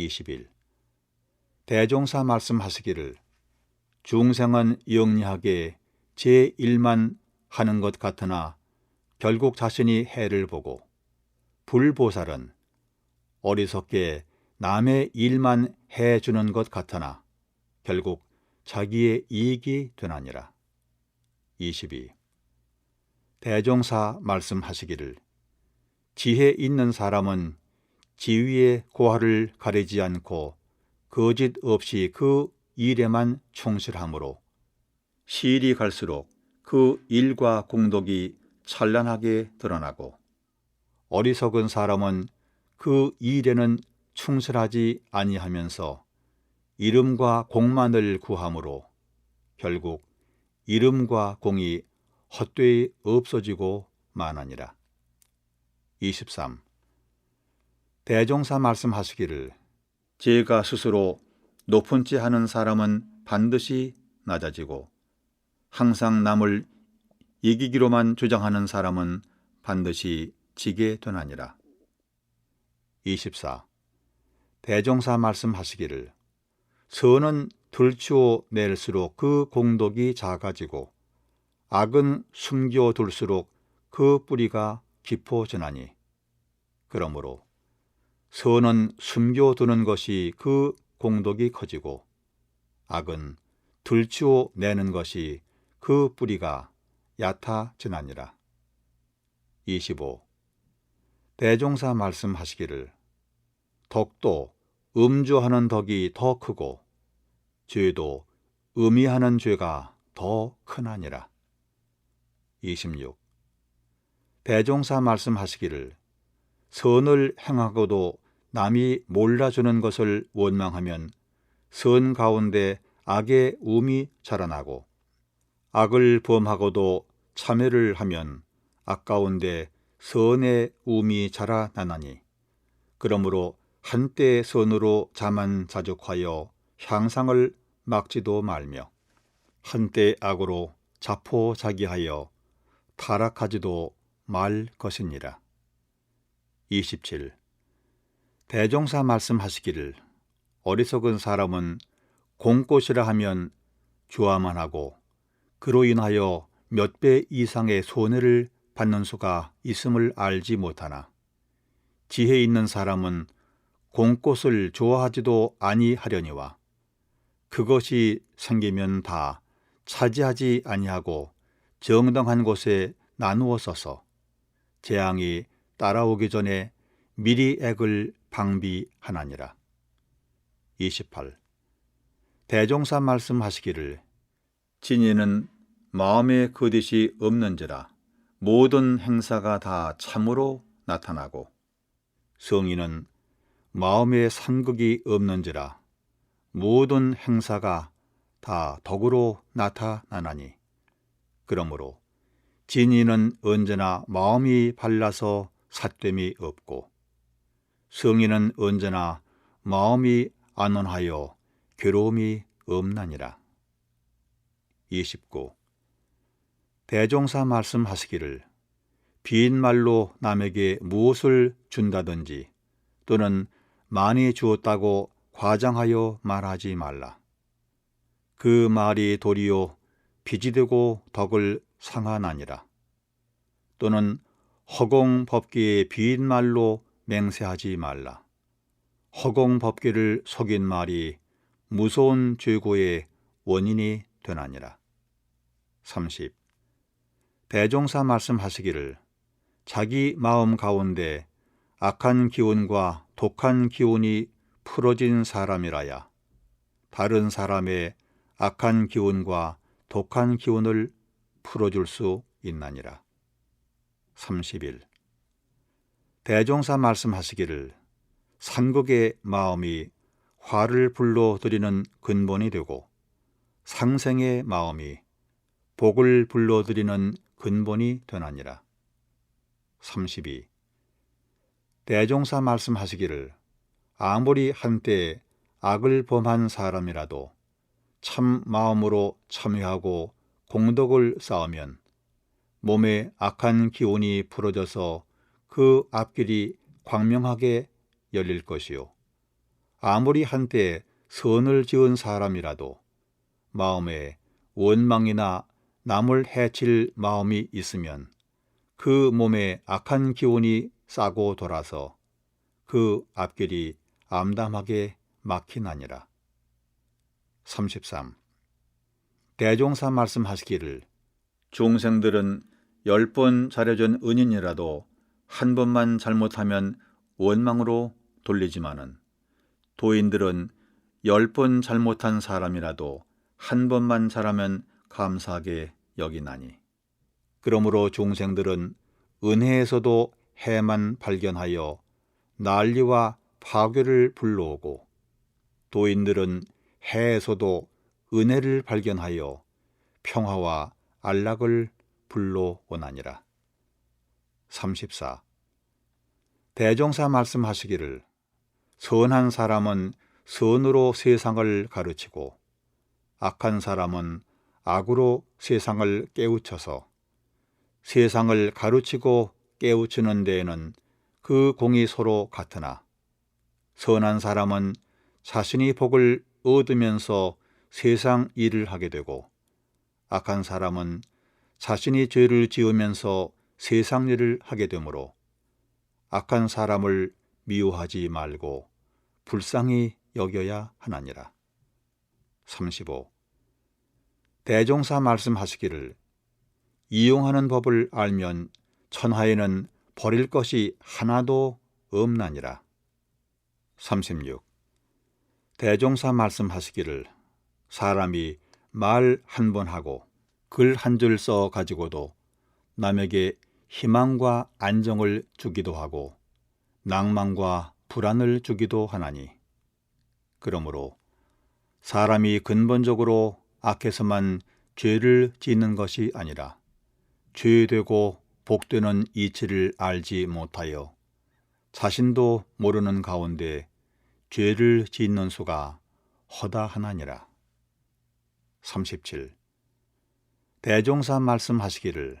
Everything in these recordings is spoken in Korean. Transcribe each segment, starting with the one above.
20일. 대종사 말씀하시기를 중생은 영리하게 제 일만 하는 것 같으나 결국 자신이 해를 보고, 불보살은 어리석게 남의 일만 해주는 것 같으나 결국 자기의 이익이 되나니라. 22. 대종사 말씀하시기를 지혜 있는 사람은 지위의 고하를 가리지 않고 거짓 없이 그 일에만 충실하므로 시일이 갈수록 그 일과 공덕이 찬란하게 드러나고, 어리석은 사람은 그 일에는 충실하지 아니하면서 이름과 공만을 구하므로 결국 이름과 공이 헛되이 없어지고 마나니라. 23. 대종사 말씀하시기를 제가 스스로 높은 체 하는 사람은 반드시 낮아지고 항상 남을 이기기로만 주장하는 사람은 반드시 지게 되나니라. 24. 대종사 말씀하시기를 선은 들추어 낼수록 그 공덕이 작아지고 악은 숨겨둘수록 그 뿌리가 깊어지나니, 그러므로 선은 숨겨두는 것이 그 공덕이 커지고 악은 들추어 내는 것이 그 뿌리가 얕아지나니라. 25. 대종사 말씀하시기를 덕도 음주하는 덕이 더 크고 죄도 음이하는 죄가 더 크나니라. 26. 대종사 말씀하시기를 선을 행하고도 남이 몰라주는 것을 원망하면 선 가운데 악의 움이 자라나고, 악을 범하고도 참회를 하면 악 가운데 선의 움이 자라나나니, 그러므로 한때 선으로 자만자족하여 향상을 막지도 말며 한때 악으로 자포자기하여 타락하지도 말 것이니라. 27. 대종사 말씀하시기를 어리석은 사람은 공꽃이라 하면 좋아만 하고 그로 인하여 몇 배 이상의 손해를 받는 수가 있음을 알지 못하나, 지혜 있는 사람은 공꽃을 좋아하지도 아니하려니와 그것이 생기면 다 차지하지 아니하고 정당한 곳에 나누어 써서 재앙이 따라오기 전에 미리 액을 방비하나니라. 28. 대종사 말씀하시기를 진리는 마음에 거짓이 없는지라 모든 행사가 다 참으로 나타나고, 성인은 마음에 상극이 없는지라 모든 행사가 다 덕으로 나타나나니, 그러므로 진리는 언제나 마음이 발라서 삿됨이 없고 성인은 언제나 마음이 안온하여 괴로움이 없나니라. 29. 대종사 말씀하시기를 빈말로 남에게 무엇을 준다든지 또는 많이 주었다고 과장하여 말하지 말라. 그 말이 도리어 빚이 되고 덕을 상하나니라. 또는 허공법계의 빈말로 맹세하지 말라. 허공법계를 속인 말이 무서운 죄고의 원인이 되나니라. 30. 대종사 말씀하시기를 자기 마음 가운데 악한 기운과 독한 기운이 풀어진 사람이라야 다른 사람의 악한 기운과 독한 기운을 풀어줄 수 있나니라. 31. 대종사 말씀하시기를 상극의 마음이 화를 불러들이는 근본이 되고 상생의 마음이 복을 불러들이는 근본이 되나니라. 32. 대종사 말씀하시기를 아무리 한때 악을 범한 사람이라도 참 마음으로 참회하고 공덕을 쌓으면 몸에 악한 기운이 풀어져서 그 앞길이 광명하게 열릴 것이요 아무리 한때 선을 지은 사람이라도 마음에 원망이나 남을 해칠 마음이 있으면 그 몸에 악한 기운이 싸고 돌아서 그 앞길이 암담하게 막히나니라. 33. 대종사 말씀하시기를 중생들은 10번 잘해준 은인이라도 한 번만 잘못하면 원망으로 돌리지만은 도인들은 10번 잘못한 사람이라도 한 번만 잘하면 감사하게 여기나니. 그러므로 중생들은 은혜에서도 해만 발견하여 난리와 파괴를 불러오고 도인들은 해에서도 은혜를 발견하여 평화와 안락을 불러오나니라. 34. 대종사 말씀하시기를 선한 사람은 선으로 세상을 가르치고 악한 사람은 악으로 세상을 깨우쳐서 세상을 가르치고 깨우치는 데에는 그 공이 서로 같으나 선한 사람은 자신이 복을 얻으면서 세상 일을 하게 되고 악한 사람은 자신이 죄를 지으면서 세상 일을 하게 되므로 악한 사람을 미워하지 말고 불쌍히 여겨야 하나니라. 35. 대종사 말씀하시기를 이용하는 법을 알면 천하에는 버릴 것이 하나도 없나니라. 36. 대종사 말씀하시기를 사람이 말 한 번 하고 글 한 줄 써 가지고도 남에게 희망과 안정을 주기도 하고 낭만과 불안을 주기도 하나니 그러므로 사람이 근본적으로 악해서만 죄를 짓는 것이 아니라 죄되고 복되는 이치를 알지 못하여 자신도 모르는 가운데 죄를 짓는 수가 허다하나니라. 37. 대종사 말씀하시기를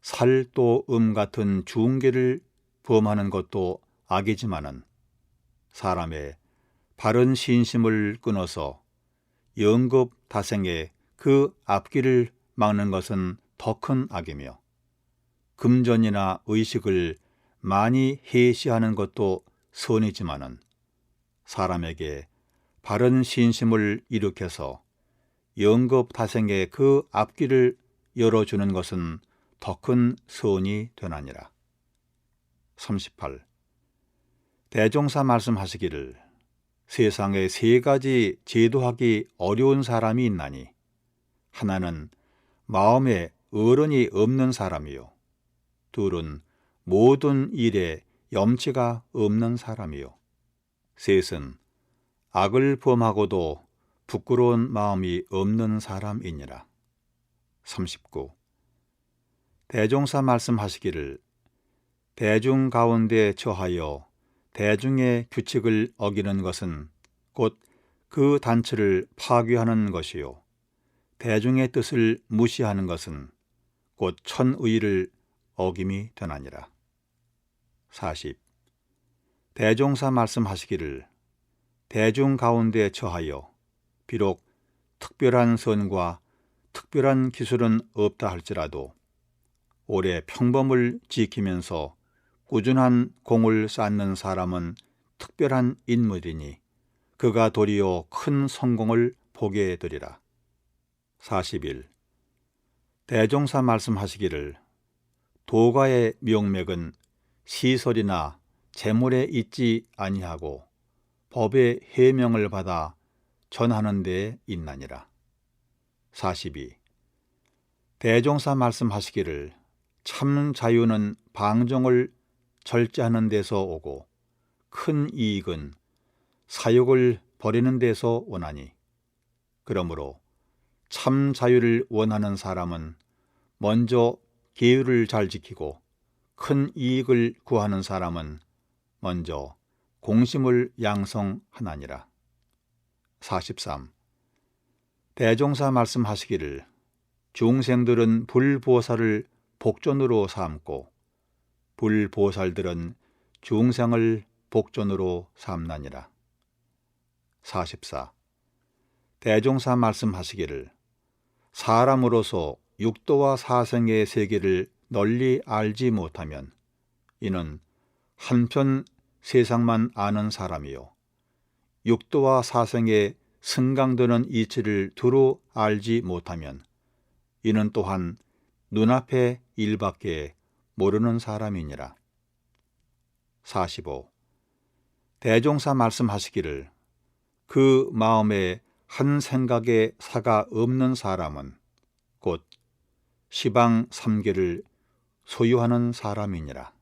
살도 같은 중계를 범하는 것도 악이지만은 사람의 바른 신심을 끊어서 영겁 다생에 그 앞길을 막는 것은 더 큰 악이며 금전이나 의식을 많이 해시하는 것도 선이지만은 사람에게 바른 신심을 일으켜서 영겁 다생에 그 앞길을 열어주는 것은 더 큰 선이 되나니라. 38. 대종사 말씀하시기를 세상에 3가지 제도하기 어려운 사람이 있나니 하나는 마음에 어른이 없는 사람이요 둘은 모든 일에 염치가 없는 사람이요 셋은 악을 범하고도 부끄러운 마음이 없는 사람이니라. 39. 대종사 말씀하시기를 대중 가운데 처하여 대중의 규칙을 어기는 것은 곧 그 단체를 파괴하는 것이요 대중의 뜻을 무시하는 것은 곧 천의를 어김이 되나니라. 40. 대종사 말씀하시기를 대중 가운데 처하여 비록 특별한 선과 특별한 기술은 없다 할지라도 오래 평범을 지키면서 꾸준한 공을 쌓는 사람은 특별한 인물이니 그가 도리어 큰 성공을 보게 되리라. 41. 대종사 말씀하시기를 도가의 명맥은 시설이나 재물에 있지 아니하고 법의 해명을 받아 전하는 데에 있나니라. 42. 대종사 말씀하시기를 참 자유는 방종을 절제하는 데서 오고 큰 이익은 사욕을 버리는 데서 오나니 그러므로 참 자유를 원하는 사람은 먼저 계율을 잘 지키고 큰 이익을 구하는 사람은 먼저 공심을 양성하나니라. 43. 대종사 말씀하시기를 중생들은 불보살을 복존으로 삼고 불보살들은 중생을 복존으로 삼나니라. 44. 대종사 말씀하시기를 사람으로서 육도와 사생의 세계를 널리 알지 못하면 이는 한편 세상만 아는 사람이요 육도와 사생의 승강되는 이치를 두루 알지 못하면 이는 또한 눈앞의 일밖에 모르는 사람이니라. 45. 대종사 말씀하시기를 그 마음에 한 생각에 사가 없는 사람은 곧 시방 3개를 소유하는 사람이니라.